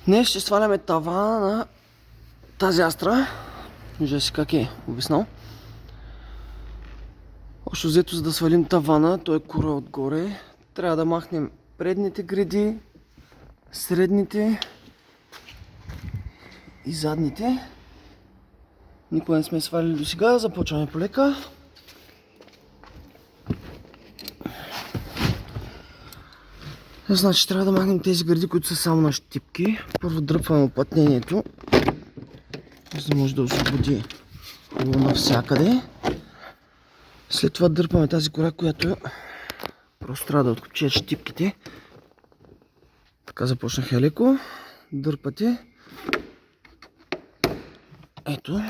Днес ще сваляме тавана на тази Астра. Вижда си как е обяснал. Общо взето, за да свалим тавана, той е кора отгоре. Трябва да махнем предните греди, средните и задните. Никога не сме свалили до сега, започваме полека. Значи трябва да махнем тези гради, които са само на щипки. Първо дръпваме оплътнението, за да може да освободи хубаво навсякъде. След това дърпаме тази кора, която просто трябва да откопчие щипките. Така започнаха леко. Дърпате. Ето.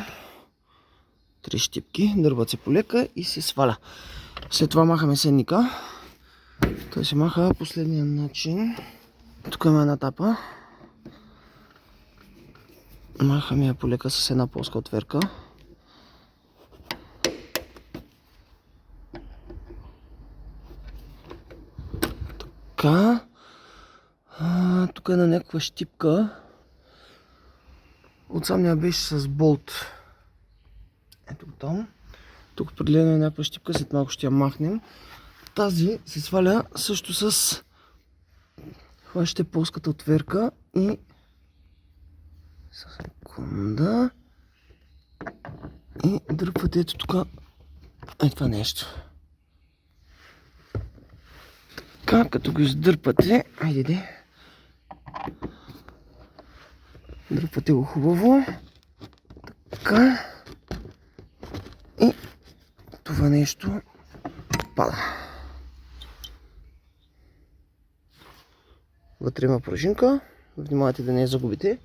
3 щипки. Дърпат се полека и се сваля. След това махаме сенника. Той се маха последния начин. Тук има една тапа. Махаме я полека с една плоска отверка. Така. Тук е на някаква щипка. Отсам ня беше с болт. Ето го там. Тук определено е някаква щипка, след малко ще я махнем. Тази се сваля също с хващате плоската отверка и секунда и дръпвате ето тук това нещо. Така, като го издърпате, айде, дърпате го хубаво. Така. И това нещо пада. Вътре има пружинка. Внимавайте да не я загубите.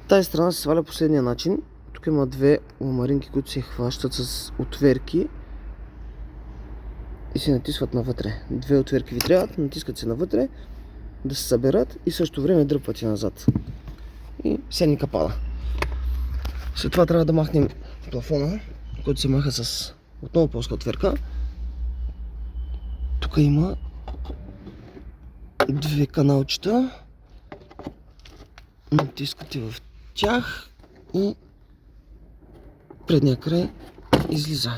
Тази страна се сваля последния начин. Тук има две ламаринки, които се хващат с отверки и се натисват навътре. Две отверки ви трябват, натискат се навътре, да се съберат и също време дръпвате назад. И сенника пада. След това трябва да махнем плафона, който се маха с отново плоска отверка. Тук има две каналчета. Натискате в тях и предния край излиза.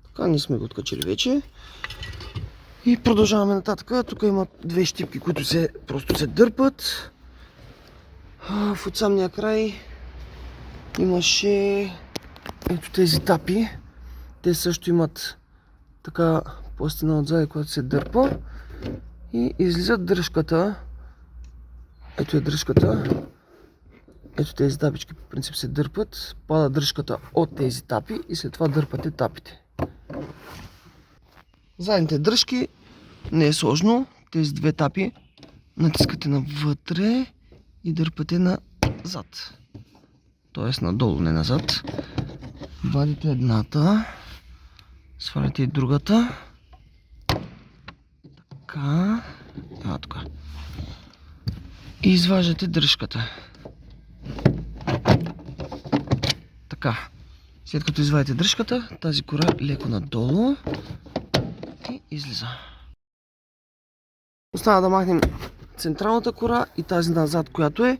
Така, ние сме го откачили вече. И продължаваме нататък. Тук има две щипки, които просто се дърпат. В отсамния край имаше ето тези тапи. Те също имат така пластина отзади, която се дърпа. И излизат дръжката. Ето е дръжката. Ето тези тапички по принцип се дърпат. Пада дръжката от тези тапи и след това дърпате тапите. Задните дръжки не е сложно. Тези две тапи натискате навътре и дърпате назад. Тоест надолу, не назад. Вадите едната. Сваляте и другата. Така. Тук. И изваждате дръжката. Така. След като извадите дръжката, тази кора леко надолу и излиза. Остава да махнем централната кора и тази назад, която е.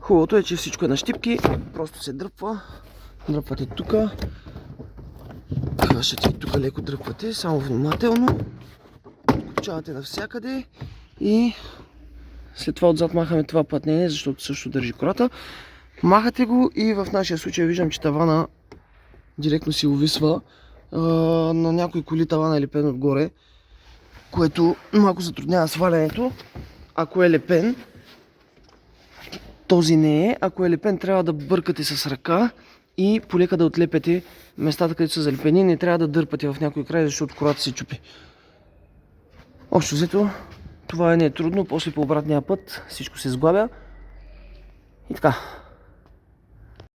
Хубавото е, че всичко е на щипки. Просто се дръпва. Дръпвате тук. Хващате и тук леко дръпвате. Само внимателно. Копчавате навсякъде. И след това отзад махаме това плътнение, защото също държи кората. Махате го и в нашия случай виждам, че тавана директно си увисва. На някои коли тавана е лепен отгоре, което малко затруднява свалянето. Ако е лепен, този не е. Ако е лепен, трябва да бъркате с ръка и полека да отлепете местата, където са залепени. Не трябва да дърпате в някой край, защото кората се чупи. Общо взето, това не е трудно. После по обратния път всичко се сглабя. И така.